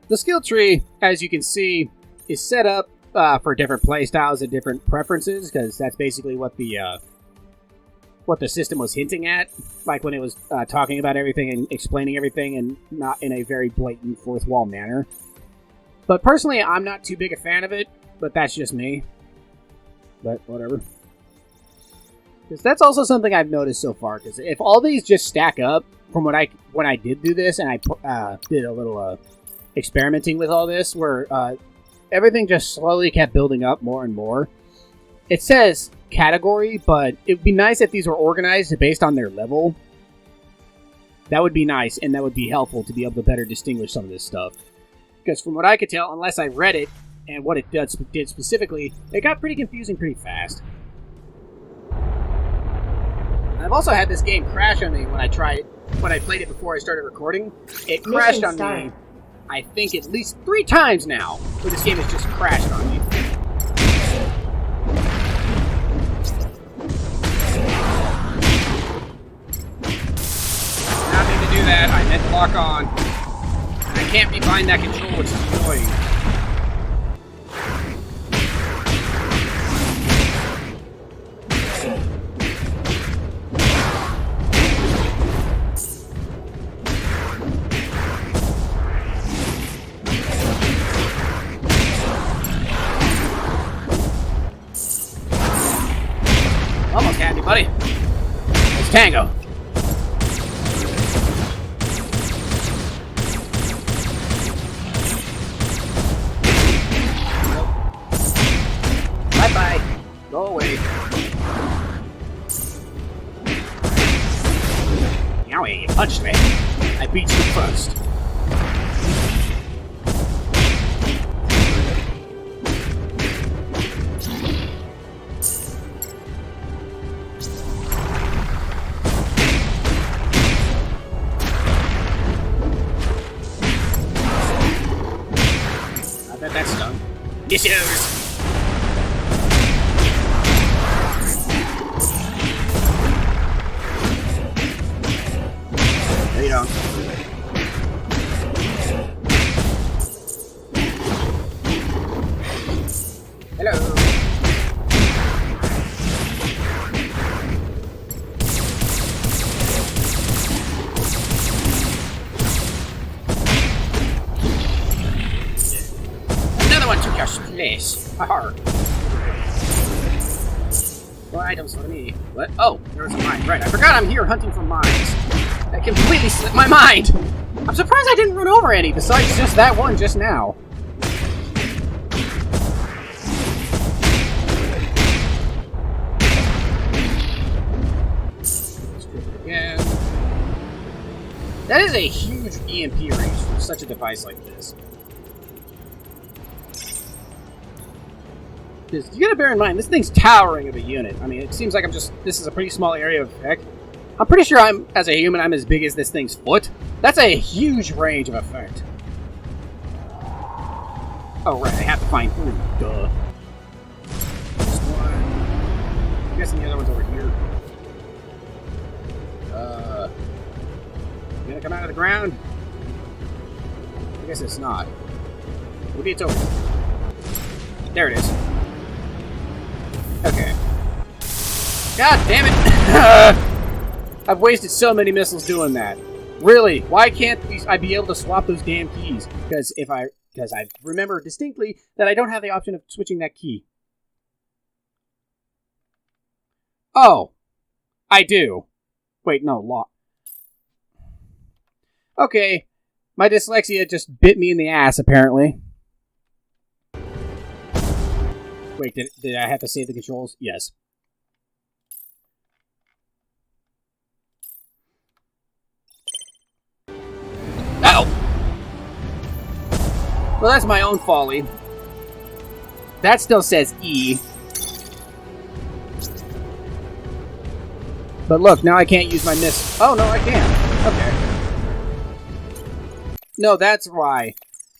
The skill tree, as you can see, is set up for different playstyles and different preferences, because that's basically what the system was hinting at, like when it was talking about everything and explaining everything, and not in a very blatant fourth wall manner. But personally, I'm not too big a fan of it, but that's just me. But whatever. Because that's also something I've noticed so far, because if all these just stack up from when I did do this, and I did a little experimenting with all this, where everything just slowly kept building up more and more. It says category, but it would be nice if these were organized based on their level. That would be nice, and that would be helpful to be able to better distinguish some of this stuff. Because from what I could tell, unless I read it, and what it did specifically, it got pretty confusing pretty fast. I've also had this game crash on me when I played it before I started recording. It crashed on me, I think, at least 3 times now, where this game has just crashed on me. Not mean to do that. I meant to lock on. I can't be behind that control, which is annoying. Almost had me, buddy. It's Tango. Bye-bye. Go away. Yowie, you punched me. I beat you first. That's done. Issues! No, you don't. Hello. Place. Haha. More items for me. What? Oh, there's a mine. Right, I forgot I'm here hunting for mines. That completely slipped my mind. I'm surprised I didn't run over any besides just that one just now. Strip it again. That is a huge EMP range for such a device like this. Because you gotta bear in mind, this thing's towering of a unit. I mean, it seems like this is a pretty small area of effect. I'm pretty sure as a human, I'm as big as this thing's foot. That's a huge range of effect. Oh, right, I have to find food. Duh. This one. I'm guessing the other one's over here. You gonna come out of the ground? I guess it's not. Maybe it's over here. There it is. Okay. God damn it! I've wasted so many missiles doing that. Really? Why can't I be able to swap those damn keys? Because I remember distinctly that I don't have the option of switching that key. Oh, I do. Wait, no, lock. Okay, my dyslexia just bit me in the ass, apparently. Wait, did I have to save the controls? Yes. Ow! Well, that's my own folly. That still says E. But look, now I can't use my miss. Oh, no, I can. Okay. No, that's why.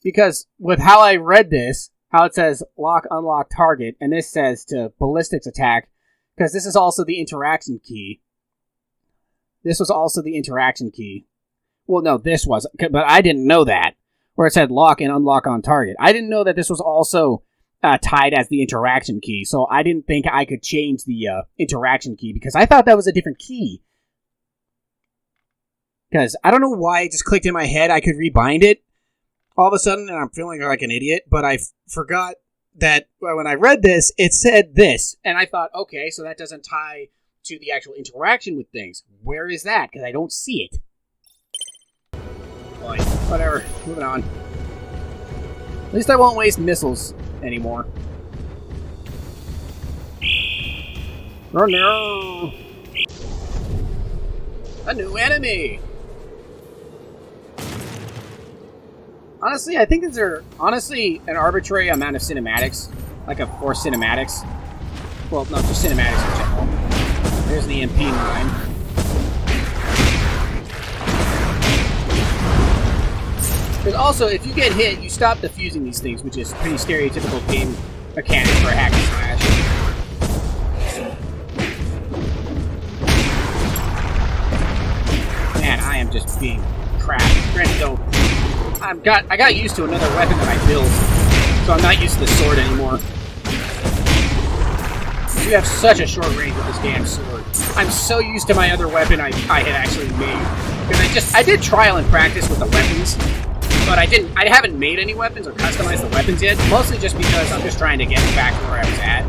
Because with how I read this, how it says lock, unlock, target, and this says to ballistics attack, because this is also the interaction key. This was also the interaction key. Well, no, this wasn't, but I didn't know that. where it said lock and unlock on target. I didn't know that this was also tied as the interaction key, so I didn't think I could change the interaction key because I thought that was a different key. Because I don't know why it just clicked in my head I could rebind it all of a sudden, and I'm feeling like an idiot, but I forgot that when I read this, it said this, and I thought, okay, so that doesn't tie to the actual interaction with things. Where is that? Because I don't see it. Boy, whatever. Moving on. At least I won't waste missiles anymore. Oh no! A new enemy! Honestly, I think these are an arbitrary amount of cinematics. Like 4 cinematics. Well, no, just cinematics in general. There's the MP9. Because also, if you get hit, you stop defusing these things, which is pretty stereotypical game mechanic for a hack and slash. Man, I am just being crap. Granted, though, I got used to another weapon that I built, so I'm not used to the sword anymore. You have such a short range with this damn sword. I'm so used to my other weapon I had actually made. Because I did trial and practice with the weapons, but I haven't made any weapons or customized the weapons yet, mostly just because I'm just trying to get back to where I was at.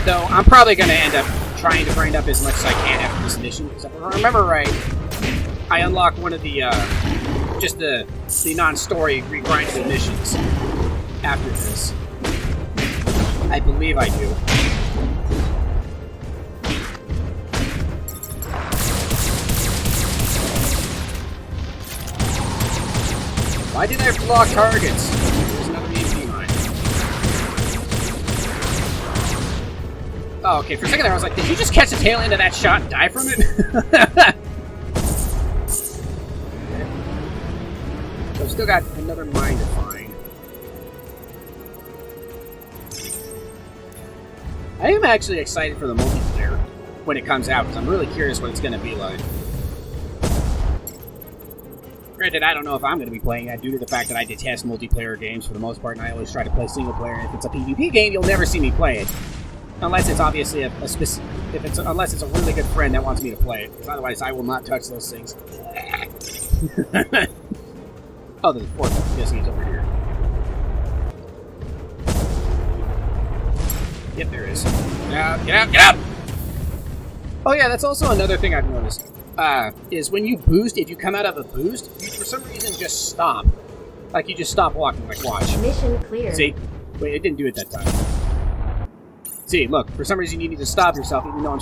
Though I'm probably going to end up trying to grind up as much as I can after this mission, because if I remember right, I unlocked one of the non-story regrindable missions after this. I believe I do. Why did I block targets? There's another EMP mine. Oh, okay. For a second there, I was like, did you just catch the tail end of that shot and die from it? So I've still got another mine to find. I am actually excited for the multiplayer when it comes out, because I'm really curious what it's going to be like. Granted, I don't know if I'm going to be playing that due to the fact that I detest multiplayer games for the most part, and I always try to play single player. And if it's a PvP game, you'll never see me play it, unless it's obviously unless it's a really good friend that wants me to play it. Because otherwise, I will not touch those things. Oh, there's a fourth one. I'm guessing he's over here. Yep, there is. Get out! Get out! Get out! Oh yeah, that's also another thing I've noticed. Is when you boost, if you come out of a boost, you for some reason just stop. Like you just stop walking, like watch. Mission clear. See? Wait, it didn't do it that time. See, look, for some reason you need to stop yourself even though I'm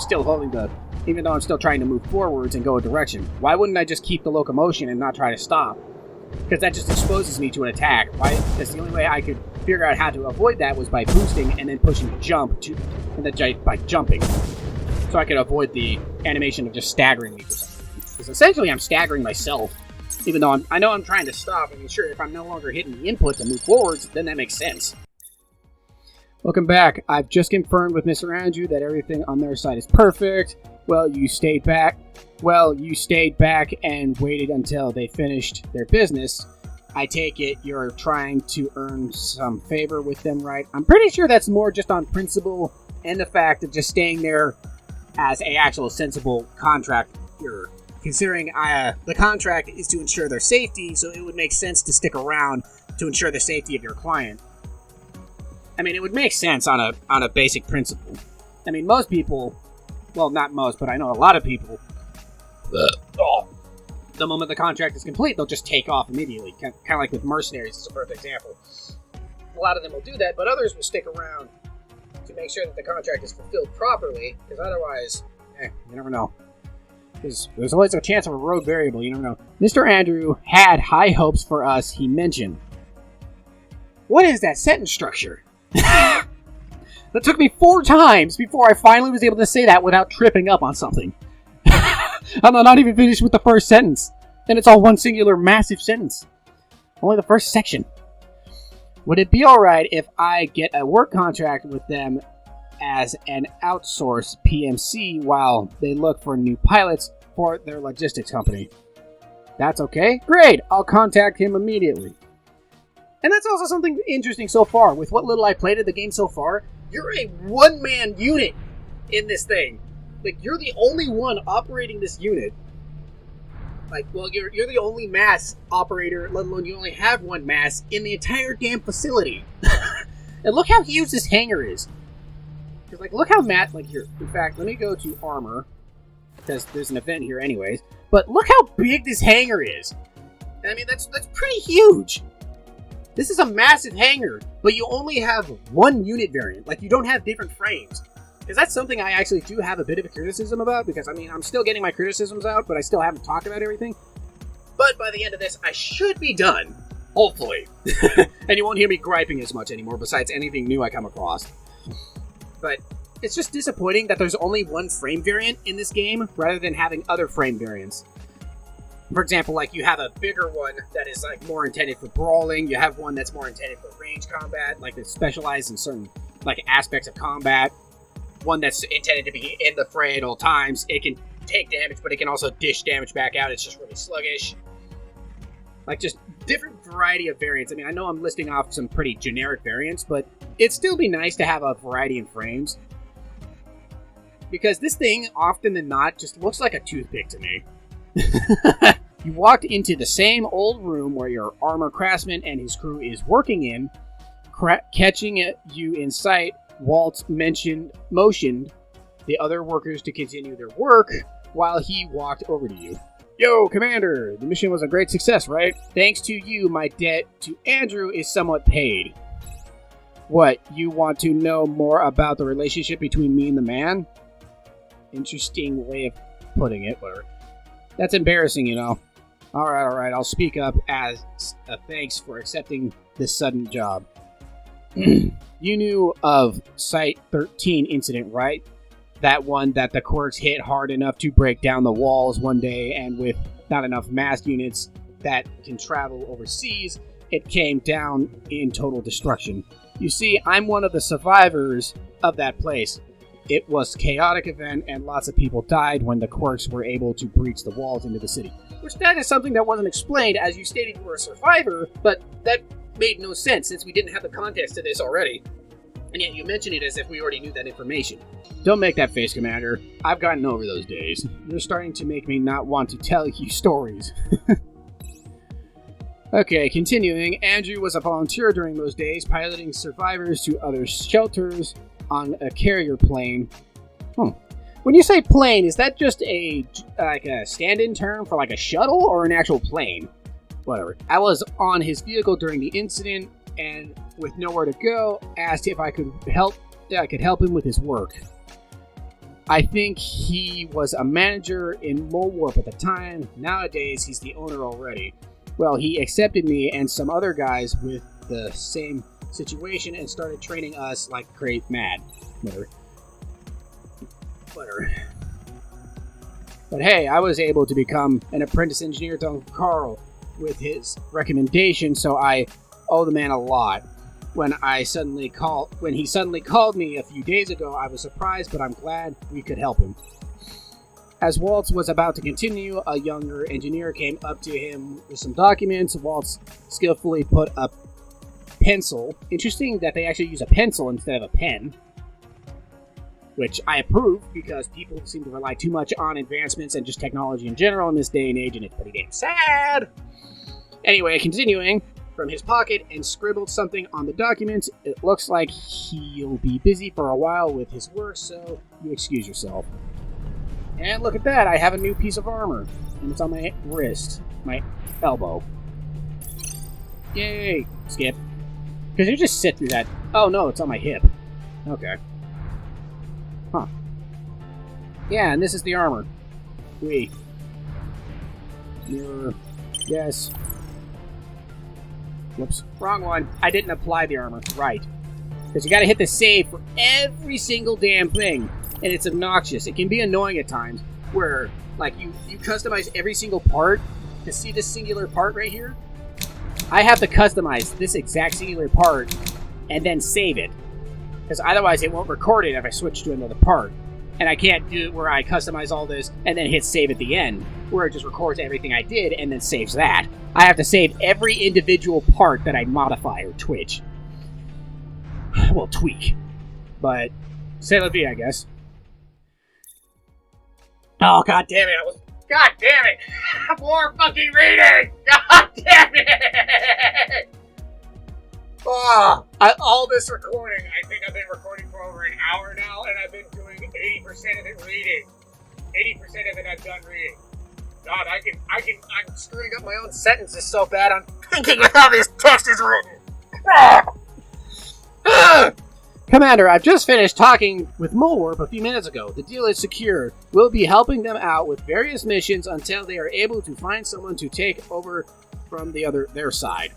still trying to move forwards and go a direction. Why wouldn't I just keep the locomotion and not try to stop? Because that just exposes me to an attack. Why? Because the only way I could figure out how to avoid that was by boosting and then pushing jump by jumping. So I could avoid the animation of just staggering me. Because essentially I'm staggering myself. Even though I know I'm trying to stop. I mean, sure, if I'm no longer hitting the input to move forwards, then that makes sense. Welcome back. I've just confirmed with Mr. Andrew that everything on their side is perfect. Well, you stayed back and waited until they finished their business. I take it you're trying to earn some favor with them, right? I'm pretty sure that's more just on principle and the fact of just staying there as a actual sensible contract here. Considering the contract is to ensure their safety, so it would make sense to stick around to ensure the safety of your client. I mean, it would make sense on a basic principle. I mean, most people, well, not most, but I know a lot of people, the moment the contract is complete, they'll just take off immediately. Kind of like with mercenaries is a perfect example. A lot of them will do that, but others will stick around to make sure that the contract is fulfilled properly, because otherwise, you never know. There's always a chance of a rogue variable, you never know. Mr. Andrew had high hopes for us, he mentioned. What is that sentence structure? That took me 4 times before I finally was able to say that without tripping up on something. I'm not even finished with the first sentence. And it's all one singular massive sentence. Only the first section. Would it be alright if I get a work contract with them as an outsourced PMC while they look for new pilots for their logistics company? That's okay? Great! I'll contact him immediately. And that's also something interesting so far. With what little I played of the game so far, you're a one-man unit in this thing. Like, you're the only one operating this unit. Like, well, you're the only M.A.S.S operator, let alone you only have one M.A.S.S in the entire damn facility. And look how huge this hangar is. Because, like, look how like, here. In fact, let me go to armor, because there's an event here anyways. But look how big this hangar is. I mean, that's pretty huge. This is a massive hangar, but you only have one unit variant. Like, you don't have different frames. Because that's something I actually do have a bit of a criticism about, because, I mean, I'm still getting my criticisms out, but I still haven't talked about everything. But by the end of this, I should be done. Hopefully. And you won't hear me griping as much anymore, besides anything new I come across. But it's just disappointing that there's only one frame variant in this game, rather than having other frame variants. For example, like, you have a bigger one that is, like, more intended for brawling. You have one that's more intended for range combat, like, that's specialized in certain, like, aspects of combat. One that's intended to be in the fray at all times. It can take damage, but it can also dish damage back out. It's just really sluggish. Like, just different variety of variants. I mean, I know I'm listing off some pretty generic variants, but it'd still be nice to have a variety in frames. Because this thing, often than not, just looks like a toothpick to me. You walked into the same old room where your armor craftsman and his crew is working in. Catching you in sight, Walt motioned the other workers to continue their work while he walked over to you. Yo, Commander, the mission was a great success, right? Thanks to you, my debt to Andrew is somewhat paid. What, you want to know more about the relationship between me and the man? Interesting way of putting it, whatever. That's embarrassing, you know. Alright, I'll speak up as a thanks for accepting this sudden job. You knew of Site 13 incident, right? That one that the Quarks hit hard enough to break down the walls one day, and with not enough M.A.S.S units that can travel overseas, it came down in total destruction. You see, I'm one of the survivors of that place. It was a chaotic event, and lots of people died when the Quarks were able to breach the walls into the city. Which, that is something that wasn't explained, as you stated you were a survivor, but that made no sense since we didn't have the context to this already. And yet you mention it as if we already knew that information. Don't make that face, Commander. I've gotten over those days. You're starting to make me not want to tell you stories. Okay, continuing. Andrew was a volunteer during those days, piloting survivors to other shelters on a carrier plane. When you say plane, is that just a stand-in term for like a shuttle or an actual plane? Whatever. I was on his vehicle during the incident, and with nowhere to go, asked if I could help him with his work. I think he was a manager in Mole Warp at the time. Nowadays, he's the owner already. Well, he accepted me and some other guys with the same situation and started training us like great mad. Whatever. But hey, I was able to become an apprentice engineer to Uncle Carl with his recommendation, so I owe the man a lot. When he suddenly called me a few days ago, I was surprised, but I'm glad we could help him. As Waltz was about to continue, a younger engineer came up to him with some documents. Waltz skillfully put a pencil. Interesting that they actually use a pencil instead of a pen. Which I approve, because people seem to rely too much on advancements and just technology in general in this day and age, and it's pretty damn sad. Anyway, continuing. From his pocket and scribbled something on the documents. It looks like he'll be busy for a while with his work, so you excuse yourself. And look at that, I have a new piece of armor. And it's on my wrist. My elbow. Yay! Skip. Because you just sit through that. Oh no, it's on my hip. Okay. Huh. Yeah, and this is the armor. Wait. Mirror. Yes. Whoops. Wrong one. I didn't apply the armor. Right. Because you gotta hit the save for every single damn thing. And it's obnoxious. It can be annoying at times. Where, like, you customize every single part. To see this singular part right here. I have to customize this exact singular part. And then save it. Because otherwise it won't record it if I switch to another part. And I can't do it where I customize all this and then hit save at the end, where it just records everything I did and then saves that. I have to save every individual part that I modify or twitch. Well, tweak. But, c'est la vie, I guess. Oh, god damn it. God damn it! More fucking reading! God damn it! Oh, all this recording, I think I've been recording for over an hour now, and I've been doing 80% of it reading. 80% of it I've done reading. God, I'm screwing up my own sentences so bad, I'm thinking of how this text is written. Commander, I've just finished talking with Mulwarp a few minutes ago. The deal is secure. We'll be helping them out with various missions until they are able to find someone to take over from their side.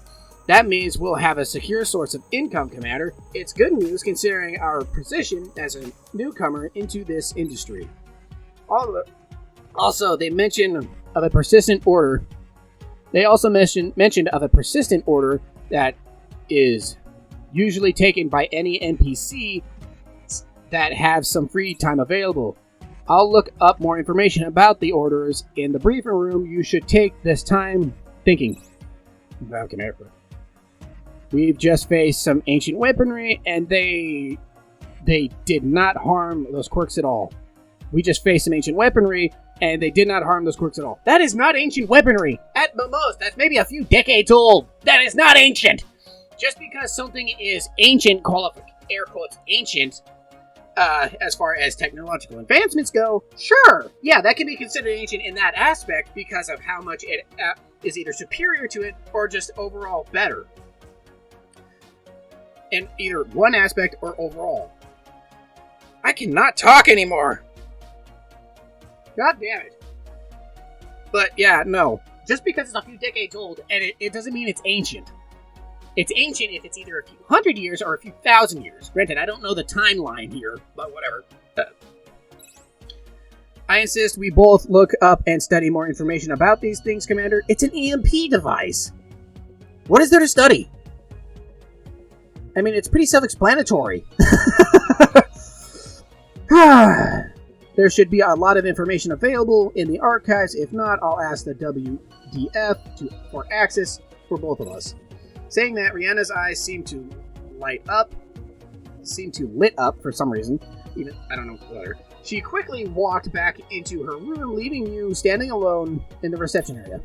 That means we'll have a secure source of income, Commander. It's good news considering our position as a newcomer into this industry. Also, they mentioned of a persistent order. They also mentioned of a persistent order that is usually taken by any NPC that have some free time available. I'll look up more information about the orders in the briefing room. You should take this time thinking. We've just faced some ancient weaponry, and they did not harm those Quarks at all. We just faced some ancient weaponry, and they did not harm those Quarks at all. That is not ancient weaponry! At the most, that's maybe a few decades old! That is not ancient! Just because something is ancient, air quotes, ancient, as far as technological advancements go, sure, yeah, that can be considered ancient in that aspect because of how much it is either superior to it or just overall better. In either one aspect or overall. I cannot talk anymore! God damn it. But yeah, no. Just because it's a few decades old, and it doesn't mean it's ancient. It's ancient if it's either a few hundred years or a few thousand years. Granted, I don't know the timeline here, but whatever. I insist we both look up and study more information about these things, Commander. It's an EMP device. What is there to study? I mean, it's pretty self-explanatory. There should be a lot of information available in the archives. If not, I'll ask the WDF for access for both of us. Saying that, Rihanna's eyes seem to lit up for some reason. Even, I don't know whether. She quickly walked back into her room, leaving you standing alone in the reception area.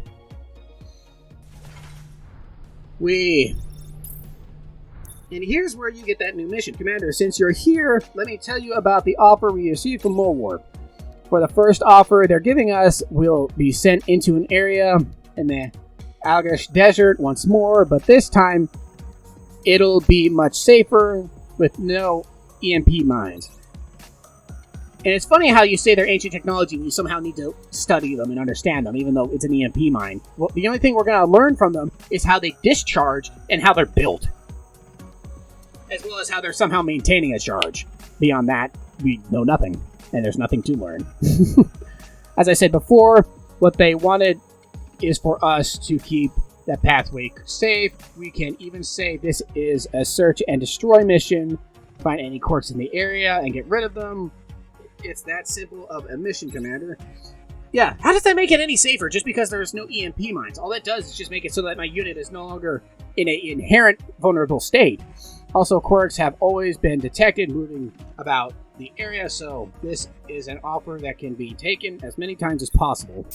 And here's where you get that new mission. Commander, since you're here, let me tell you about the offer we received from Mulwarp. For the first offer they're giving us, we'll be sent into an area in the Algash Desert once more, but this time it'll be much safer with no EMP mines. And it's funny how you say they're ancient technology and you somehow need to study them and understand them, even though it's an EMP mine. Well, the only thing we're going to learn from them is how they discharge and how they're built. As well as how they're somehow maintaining a charge. Beyond that, we know nothing, and there's nothing to learn. As I said before, what they wanted is for us to keep that pathway safe. We can even say this is a search and destroy mission. Find any Quarks in the area and get rid of them. It's that simple of a mission, Commander. Yeah, how does that make it any safer just because there's no EMP mines? All that does is just make it so that my unit is no longer in an inherent vulnerable state. Also, Quarks have always been detected moving about the area, so this is an offer that can be taken as many times as possible.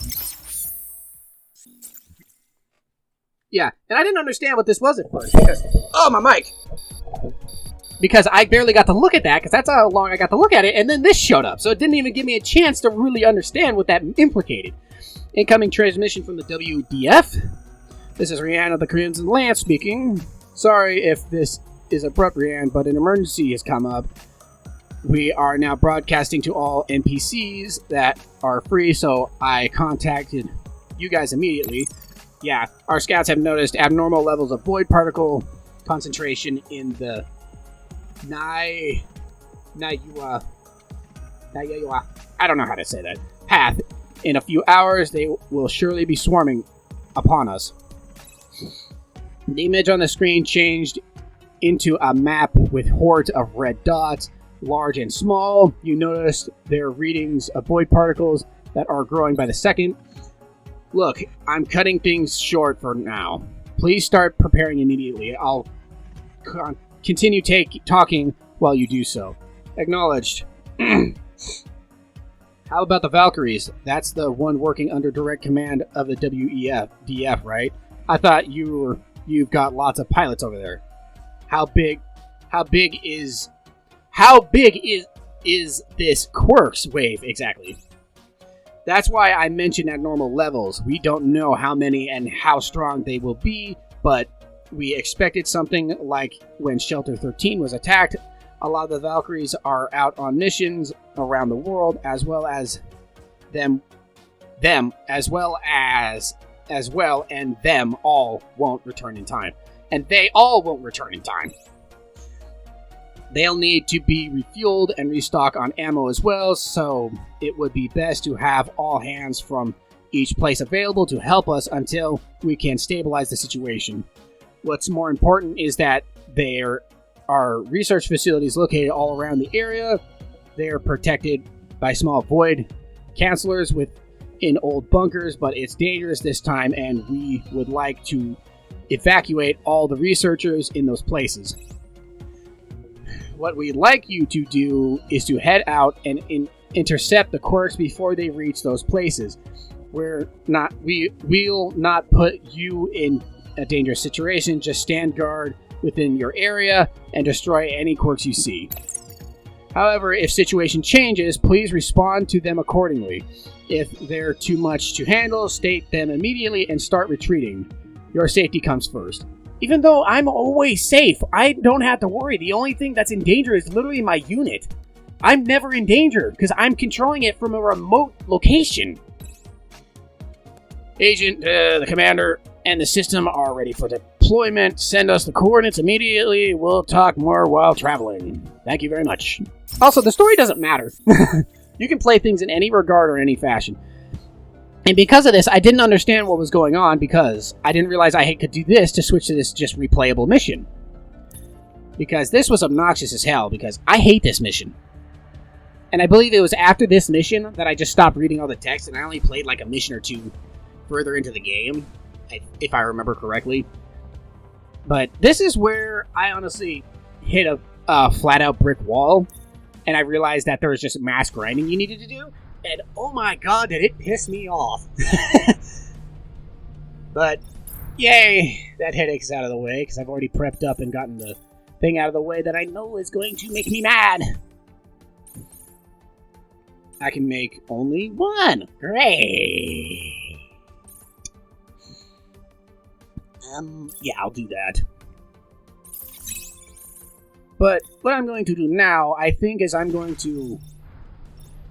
Yeah, and I didn't understand what this was at first, because... Oh, my mic! Because I barely got to look at that, because that's how long I got to look at it, and then this showed up, so it didn't even give me a chance to really understand what that implicated. Incoming transmission from the WDF. This is Rihanna the Crimson Lance speaking. Sorry if this is abrupt, Rihanna, but an emergency has come up. We are now broadcasting to all NPCs that are free, so I contacted you guys immediately. Yeah, our scouts have noticed abnormal levels of void particle concentration in the Nayua, I don't know how to say that, path. In a few hours, they will surely be swarming upon us. The image on the screen changed into a map with hordes of red dots. large and small. You notice their readings of void particles that are growing by the second. Look, I'm cutting things short for now. Please start preparing immediately. I'll continue talking while you do so. Acknowledged. How about the Valkyries? That's the one working under direct command of the DF, right? I thought you've got lots of pilots over there. How big is this Quarks wave exactly? That's why I mentioned at normal levels. We don't know how many and how strong they will be, but we expected something like when Shelter 13 was attacked. A lot of the Valkyries are out on missions around the world, as well, and them all won't return in time. And they all won't return in time. They'll need to be refueled and restock on ammo as well, so it would be best to have all hands from each place available to help us until we can stabilize the situation. What's more important is that there are research facilities located all around the area. They are protected by small void cancelers within old bunkers, but it's dangerous this time, and we would like to evacuate all the researchers in those places. What we'd like you to do is to head out and intercept the Quarks before they reach those places. We'll not put you in a dangerous situation. Just stand guard within your area and destroy any Quarks you see. However, if situation changes, please respond to them accordingly. If they're too much to handle, state them immediately and start retreating. Your safety comes first. Even though I'm always safe, I don't have to worry. The only thing that's in danger is literally my unit. I'm never in danger because I'm controlling it from a remote location. Agent, the commander, and the system are ready for deployment. Send us the coordinates immediately. We'll talk more while traveling. Thank you very much. Also, the story doesn't matter. You can play things in any regard or any fashion. And because of this, I didn't understand what was going on because I didn't realize I could do this to switch to this just replayable mission. Because this was obnoxious as hell because I hate this mission. And I believe it was after this mission that I just stopped reading all the text and I only played like a mission or two further into the game, if I remember correctly. But this is where I honestly hit a flat-out brick wall and I realized that there was just mass grinding you needed to do. And oh my god, did it piss me off. But, yay, that headache's out of the way, because I've already prepped up and gotten the thing out of the way that I know is going to make me mad. I can make only one. Great. Yeah, I'll do that. But what I'm going to do now, I think, is I'm going to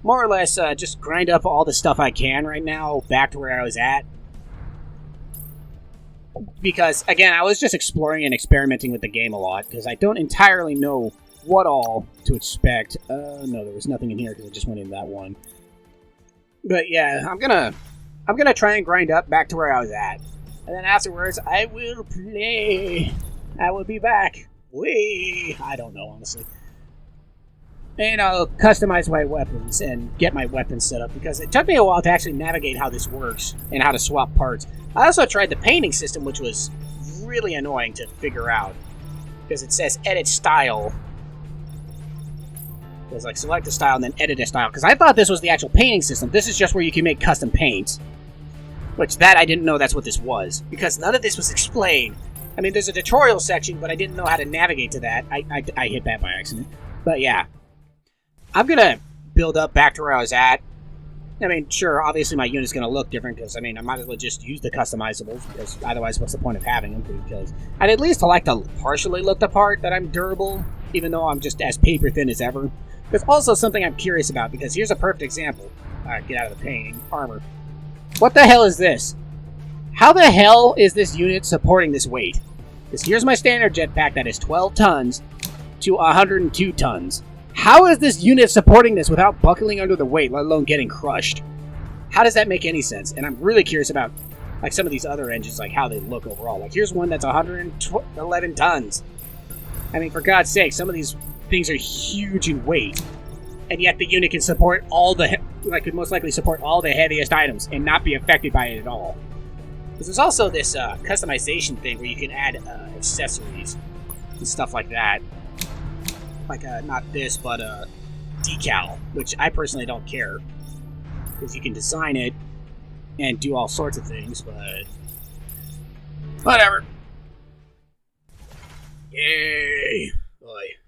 more or less just grind up all the stuff I can right now back to where I was at. Because, again, I was just exploring and experimenting with the game a lot, because I don't entirely know what all to expect. No, there was nothing in here because I just went in that one. But yeah, I'm gonna try and grind up back to where I was at. And then afterwards, I will play. I will be back. I don't know, honestly. And I'll customize my weapons and get my weapons set up, because it took me a while to actually navigate how this works and how to swap parts. I also tried the painting system, which was really annoying to figure out, because it says edit style. It's like select a style and then edit a style, because I thought this was the actual painting system. This is just where you can make custom paints, which that I didn't know that's what this was, because none of this was explained. I mean, there's a tutorial section, but I didn't know how to navigate to that. I hit that by accident. But yeah. I'm going to build up back to where I was at. I mean, sure, obviously my unit's going to look different, because, I mean, I might as well just use the customizables, because otherwise what's the point of having them? Because I'd at least like to partially look the part that I'm durable, even though I'm just as paper thin as ever. There's also something I'm curious about, because here's a perfect example. Alright, get out of the painting. Armor. What the hell is this? How the hell is this unit supporting this weight? Because here's my standard jetpack that is 12 tons to 102 tons. How is this unit supporting this without buckling under the weight, let alone getting crushed? How does that make any sense? And I'm really curious about like some of these other engines, like how they look overall. Like here's one that's 111 tons. I mean, for God's sake, some of these things are huge in weight, and yet the unit can support could most likely support all the heaviest items and not be affected by it at all. Because there's also this customization thing where you can add accessories and stuff like that. Like, not this, but decal, which I personally don't care. Because you can design it and do all sorts of things, but whatever. Yeah.